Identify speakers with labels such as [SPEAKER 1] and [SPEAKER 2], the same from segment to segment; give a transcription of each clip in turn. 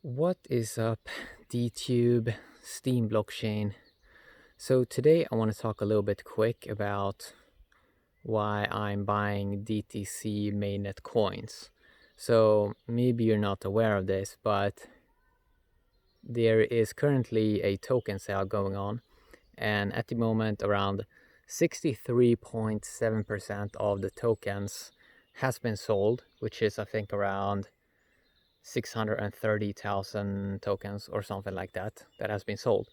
[SPEAKER 1] What is up, DTube, Steam blockchain? So today I want to talk a little bit quick about why I'm buying DTC mainnet coins. So maybe you're not aware of this, but there is currently a token sale going on, and at the moment around 63.7% of the tokens has been sold, which is I think around 630,000 tokens or something like that has been sold.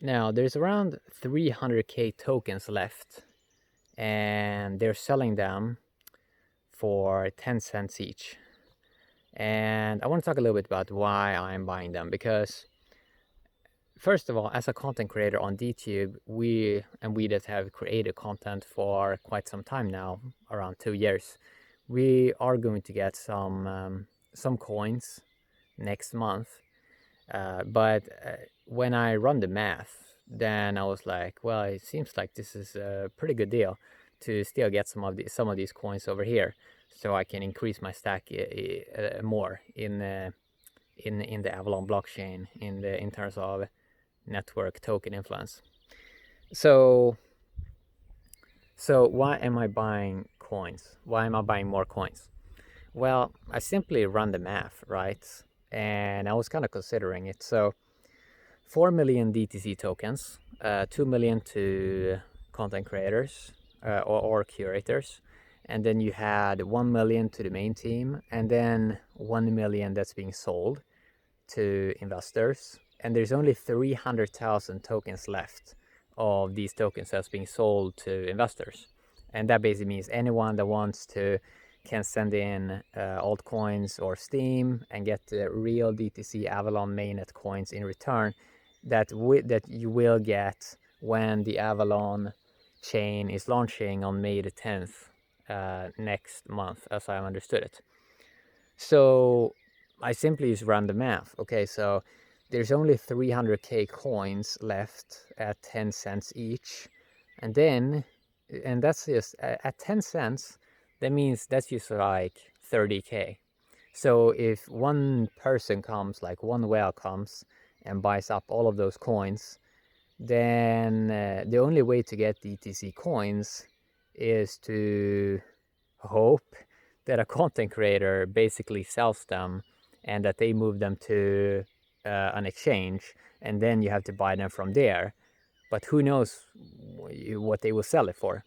[SPEAKER 1] Now there's around 300k tokens left, and they're selling them for 10 cents each. And I want to talk a little bit about why I'm buying them, because first of all, as a content creator on DTube, we that have created content for quite some time now, around 2 years, we are going to get some coins next month. But when I run the math, then I was like, well, it seems like this is a pretty good deal to still get some of these coins over here, so I can increase my stack more in the Avalon blockchain in terms of network token influence. So why am I buying coins? Why am I buying more coins? Well, I simply run the math, right? And I was kind of considering it. So 4 million DTC tokens, 2 million to content creators or curators, and then you had 1 million to the main team, and then 1 million that's being sold to investors. And there's only 300,000 tokens left of these tokens that's being sold to investors. And that basically means anyone that wants to can send in altcoins or Steam and get the real DTC Avalon mainnet coins in return that you will get when the Avalon chain is launching on May the 10th next month, as I understood it. So I simply just run the math. Okay, so there's only 300k coins left at 10 cents each, and that's just at 10 cents. That means that's just like 30k. So if one person comes, like one whale comes and buys up all of those coins, then the only way to get DTC coins is to hope that a content creator basically sells them and that they move them to an exchange, and then you have to buy them from there. But who knows what they will sell it for?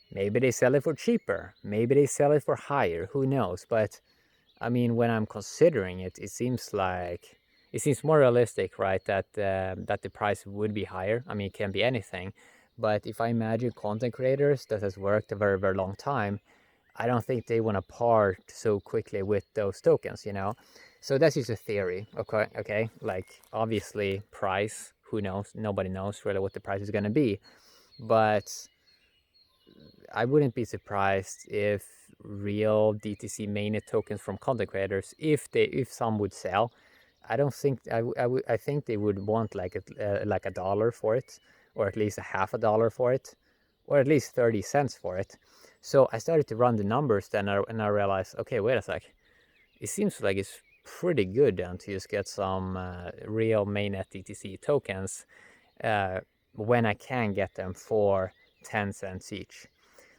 [SPEAKER 1] Maybe they sell it for cheaper. Maybe they sell it for higher. Who knows? But I mean, when I'm considering it, it seems more realistic, right? That the price would be higher. I mean, it can be anything. But if I imagine content creators that has worked a very, very long time, I don't think they want to part so quickly with those tokens, you know? So that's just a theory, okay? Like, obviously, price, who knows? Nobody knows really what the price is going to be. But I wouldn't be surprised if real DTC mainnet tokens from content creators, if some would sell, I think they would want like a dollar for it, or at least a half a dollar for it, or at least 30 cents for it. So I started to run the numbers then, and I realized, okay, wait a sec, it seems like it's pretty good then to just get some real mainnet DTC tokens when I can get them for 10 cents each.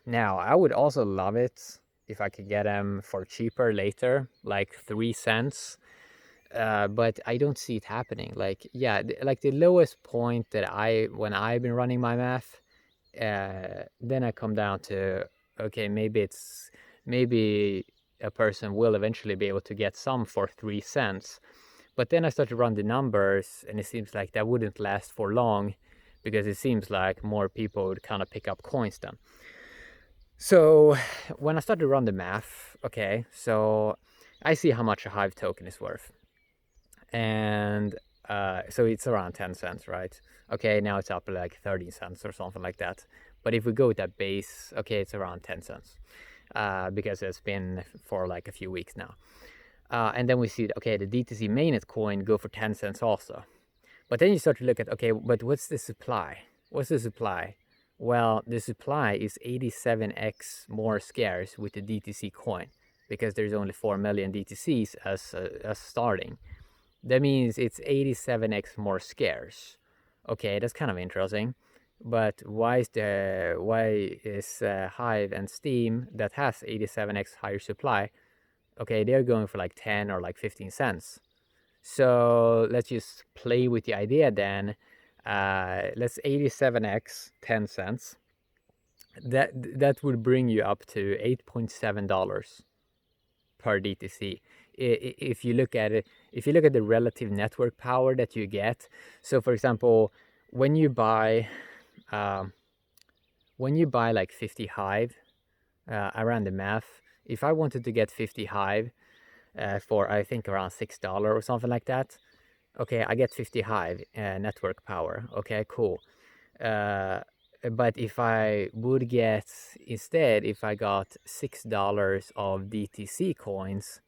[SPEAKER 1] Now, I would also love it if I could get them for cheaper later, like 3 cents. But I don't see it happening. Like, yeah, like the lowest point that when I've been running my math, then I come down to, okay, maybe a person will eventually be able to get some for 3 cents. But then I start to run the numbers, and it seems like that wouldn't last for long, because it seems like more people would kind of pick up coins then. So when I started to run the math, okay, so I see how much a Hive token is worth. And so it's around 10 cents, right? Okay, now it's up like 13 cents or something like that. But if we go with that base, okay, it's around 10 cents because it's been for like a few weeks now. And then we see, okay, the DTC mainnet coin go for 10 cents also. But then you start to look at, okay, but what's the supply? What's the supply? Well, the supply is 87x more scarce with the DTC coin, because there's only 4 million DTCs as starting. that means it's 87x more scarce. Okay, that's kind of interesting. But why is Hive and Steam that has 87x higher supply? Okay, they're going for like 10 or like 15 cents. So let's just play with the idea then. Let's 87x 10 cents. That would bring you up to $8.7 per DTC. If you look at it, if you look at the relative network power that you get. So for example, when you buy like 50 Hive, I ran the math. If I wanted to get 50 Hive for I think around $6 or something like that, okay, I get 50 Hive network power. Okay, cool. But if I would get instead, if I got $6 of DTC coins,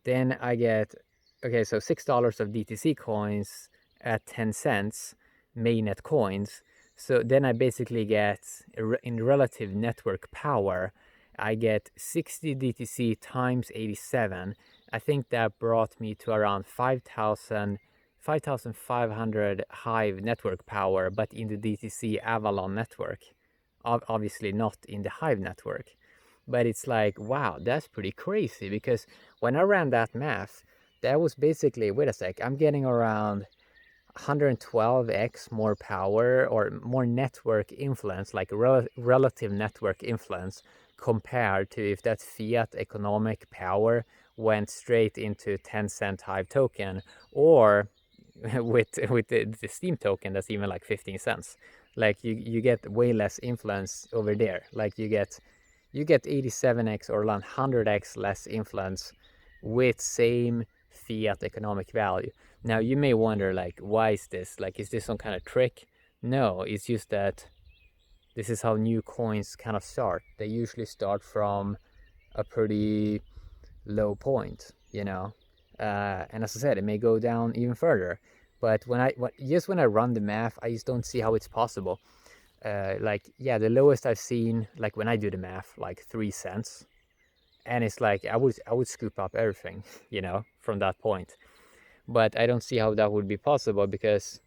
[SPEAKER 1] then I get, okay, so $6 of DTC coins at 10 cents mainnet coins. So then I basically get, in relative network power, I get 60 DTC times 87. I think that brought me to around 5,500 Hive network power, but in the DTC Avalon network. Obviously not in the Hive network. But it's like, wow, that's pretty crazy, because when I ran that math, that was basically, wait a sec, I'm getting around 112x more power or more network influence, like relative network influence, compared to if that fiat economic power went straight into 10-cent Hive token, or with the Steam token that's even like 15 cents. Like you get way less influence over there. Like you get 87x or 100x less influence with same fiat economic value. Now you may wonder, like, why is this? Like, is this some kind of trick? No, it's just that this is how new coins kind of start. They usually start from a pretty low point, you know. And as I said, it may go down even further. But when I run the math, I just don't see how it's possible. Like, yeah, the lowest I've seen, like when I do the math, like 3 cents, and it's like I would scoop up everything, you know, from that point. But I don't see how that would be possible, because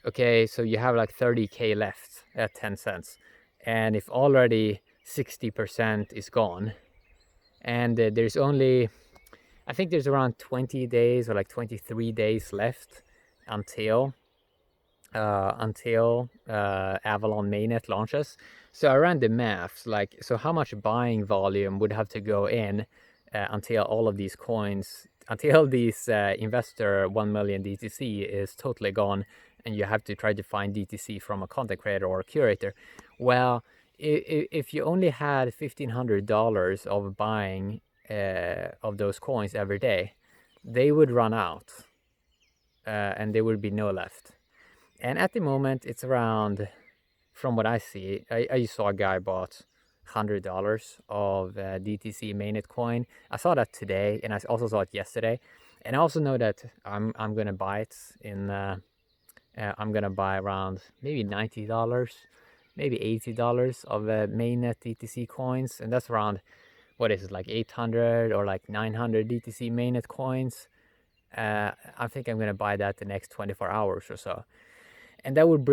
[SPEAKER 1] okay, so you have like 30k left at 10 cents, and if already 60% is gone, and there's only, I think there's around 20 days or like 23 days left until Avalon mainnet launches. So I ran the maths, like, so how much buying volume would have to go in until all of these coins, until these investor 1 million DTC is totally gone, and you have to try to find DTC from a content creator or a curator. Well, if you only had $1,500 of buying of those coins every day, they would run out, and there would be no left. And at the moment, it's around, from what I see, I saw a guy bought $100 of DTC mainnet coin. I saw that today, and I also saw it yesterday. And I also know that I'm gonna buy it in. I'm gonna buy around maybe $90, maybe $80 of mainnet DTC coins, and that's around, what is it, like 800 or like 900 DTC mainnet coins. I think I'm gonna buy that the next 24 hours or so. And that would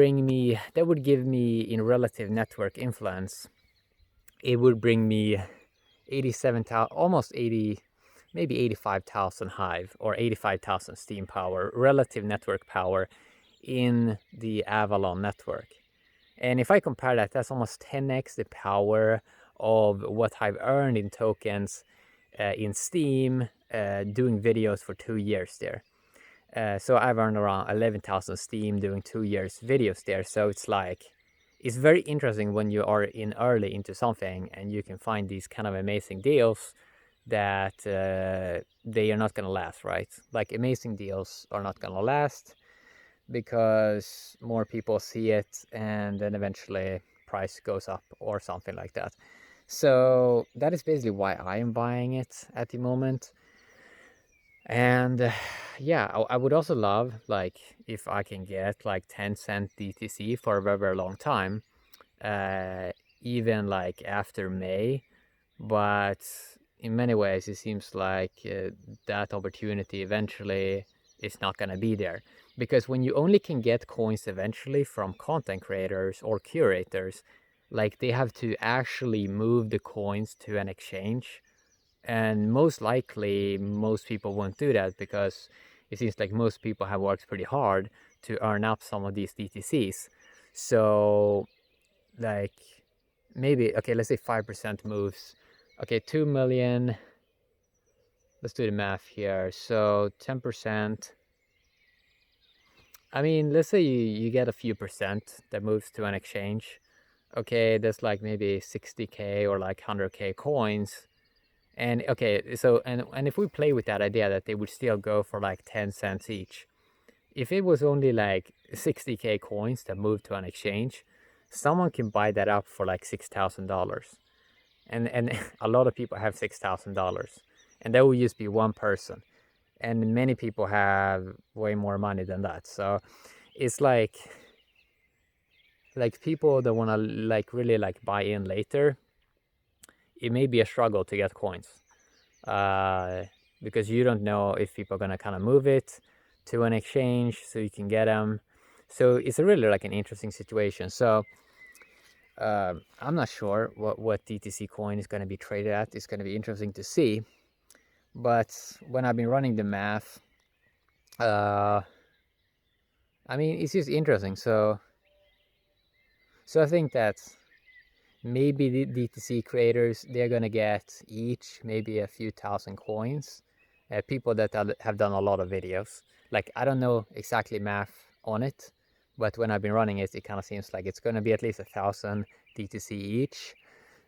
[SPEAKER 1] give me, in relative network influence, it would bring me 87,000, almost 80, maybe 85,000 Hive or 85,000 Steam power, relative network power in the Avalon network. And if I compare that, that's almost 10x the power of what I've earned in tokens in Steam doing videos for 2 years there. So I've earned around 11,000 Steam doing 2 years videos there. So it's like, it's very interesting when you are in early into something and you can find these kind of amazing deals that they are not going to last, right? Like, amazing deals are not going to last because more people see it, and then eventually price goes up or something like that. So that is basically why I am buying it at the moment. And yeah, I would also love, like, if I can get like 10-cent DTC for a very, very long time, even like after May. But in many ways it seems like that opportunity eventually is not going to be there, because when you only can get coins eventually from content creators or curators, like they have to actually move the coins to an exchange, and most likely most people won't do that because it seems like most people have worked pretty hard to earn up some of these DTCs. So like maybe, okay, let's say 5% moves. Okay, 2 million. Let's do the math here. So 10%. I mean, let's say you get a few percent that moves to an exchange. Okay, that's like maybe 60K or like 100K coins. And okay, so and if we play with that idea that they would still go for like 10 cents each, if it was only like 60K coins that moved to an exchange, someone can buy that up for like $6,000. And a lot of people have $6,000, and that would just be one person. And many people have way more money than that. So it's like people that want to like really like buy in later, it may be a struggle to get coins. Because you don't know if people are gonna kind of move it to an exchange so you can get them. So it's a really like an interesting situation. So I'm not sure what DTC coin is going to be traded at. It's going to be interesting to see. But when I've been running the math, I mean, it's just interesting. So I think that maybe the DTC creators, they're going to get each maybe a few thousand coins. People that have done a lot of videos. Like, I don't know exactly math on it, but when I've been running it, it kind of seems like it's going to be at least 1,000 DTC each.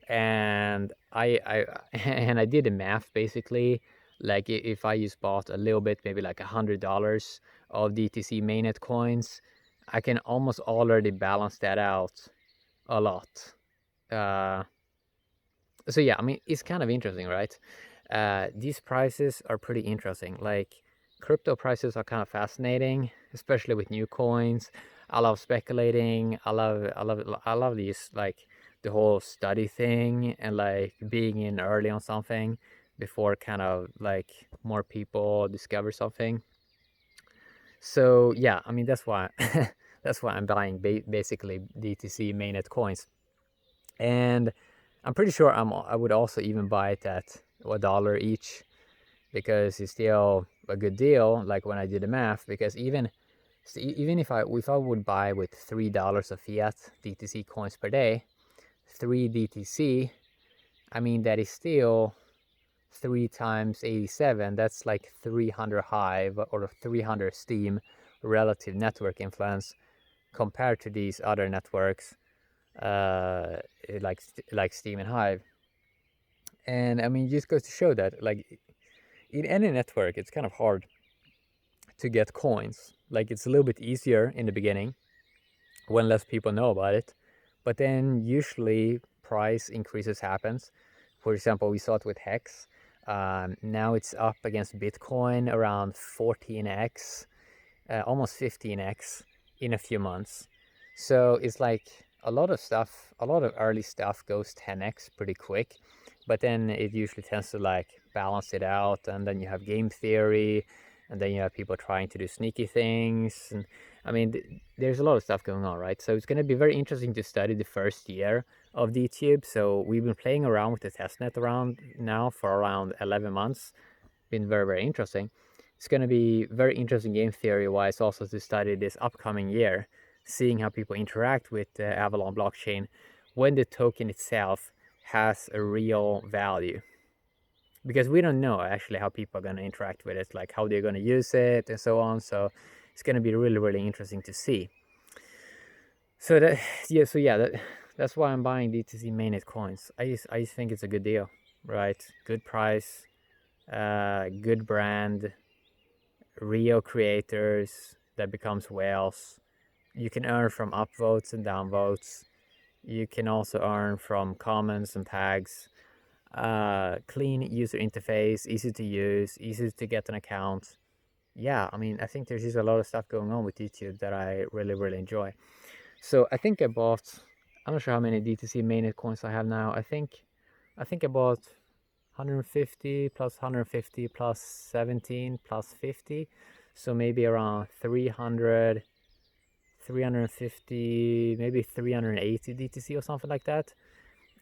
[SPEAKER 1] And I did the math basically. Like, if I just bought a little bit, maybe like $100 of DTC mainnet coins, I can almost already balance that out a lot. So yeah, I mean, it's kind of interesting, right? These prices are pretty interesting. Like, crypto prices are kind of fascinating, especially with new coins. I love speculating. I love these, like, the whole study thing and like being in early on something before kind of like more people discover something. So yeah, I mean, that's why that's why I'm buying basically DTC mainnet coins. And I'm pretty sure I would also even buy it at $1 each, because it's still a good deal. Like, when I did the math, because even if I would buy with $3 of fiat DTC coins per day, 3 DTC, I mean, that is still 3 times 87. That's like 300 Hive or 300 Steam relative network influence compared to these other networks, like Steam and Hive. And I mean, it just goes to show that, like, in any network, it's kind of hard to get coins. Like, it's a little bit easier in the beginning when less people know about it, but then usually price increases happens. For example, we saw it with Hex. Now it's up against Bitcoin around 14x, almost 15x in a few months. So it's like a lot of early stuff goes 10x pretty quick, but then it usually tends to like balance it out, and then you have game theory, and then you have people trying to do sneaky things. And I mean, there's a lot of stuff going on, right? So it's going to be very interesting to study the first year of DTube. So we've been playing around with the testnet around now for around 11 months. Been very, very interesting. It's going to be very interesting game theory wise also to study this upcoming year, seeing how people interact with the Avalon blockchain when the token itself has a real value. Because we don't know actually how people are going to interact with it, like how they're going to use it and so on. So it's going to be really, really interesting to see. So that's why I'm buying DTC mainnet coins. I just think it's a good deal, right? Good price, good brand, real creators that becomes whales. You can earn from upvotes and downvotes. You can also earn from comments and tags. Clean user interface, easy to use, easy to get an account. Yeah, I mean, I think there's just a lot of stuff going on with YouTube that I really, really enjoy. So I think I bought, I'm not sure how many DTC mainnet coins I have now. I think I bought 150 plus 150 plus 17 plus 50, so maybe around 300, 350, maybe 380 DTC or something like that.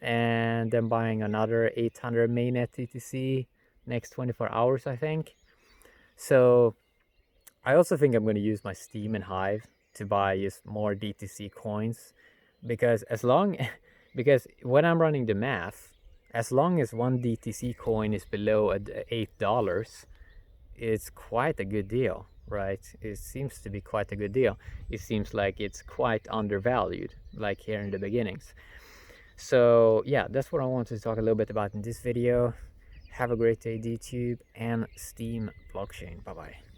[SPEAKER 1] And then buying another 800 mainnet DTC next 24 hours, I think. So I also think I'm going to use my Steam and Hive to buy just more DTC coins, because because when I'm running the math, as long as one DTC coin is below $8, it's quite a good deal, right? It seems to be quite a good deal. It seems like it's quite undervalued, like here in the beginnings. So yeah, that's what I wanted to talk a little bit about in this video. Have a great day, DTube and Steam blockchain. Bye bye.